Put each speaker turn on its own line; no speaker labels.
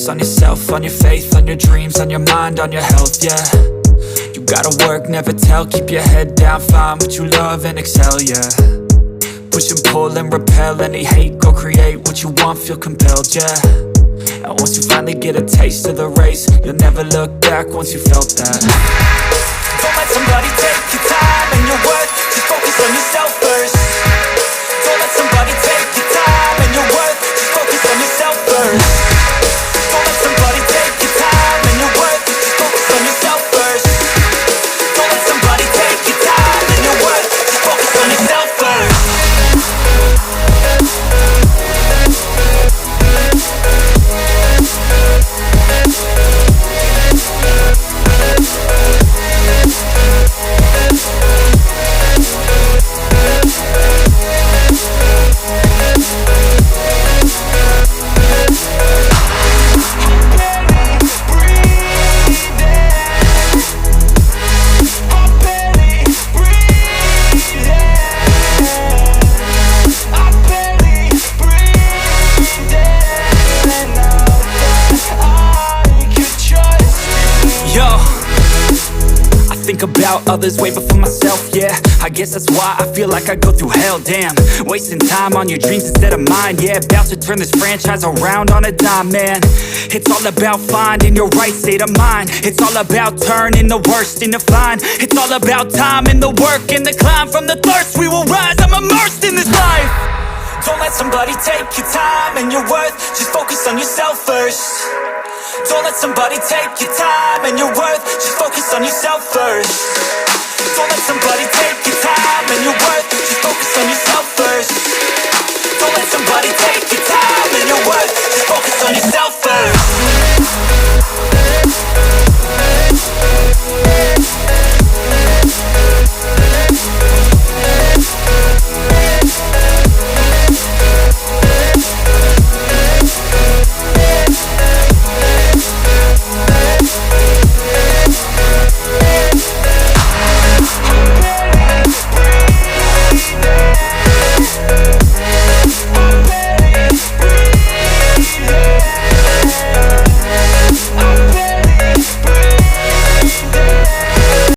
focus on yourself, on your faith, on your dreams, on your mind, on your health, yeah. You gotta work, never tell, keep your head down, find what you love and excel, yeah. Push and pull and repel any hate, go create what you want, feel compelled, yeah. And once you finally get a taste of the race, you'll never look back once you felt that. Don't let somebody take your time and your worth, just focus on yourself first. Don't let somebody take your time and your worth, just focus on yourself first. Don't let somebody take your time and your worth, just focus on yourself first. Don't let somebody take your time and your worth, just focus on yourself first. About others way before myself, yeah. I guess that's why I feel like I go through hell, damn. Wasting time on your dreams instead of mine, yeah. About to turn this franchise around on a dime, man. It's all about finding your right state of mind. It's all about turning the worst into fine. It's all about time and the work and the climb. From the thirst we will rise, I'm immersed in this life. Don't let somebody take your time and your worth, just focus on yourself first. Don't let somebody take your time and your worth, just focus on yourself first. Don't let somebody take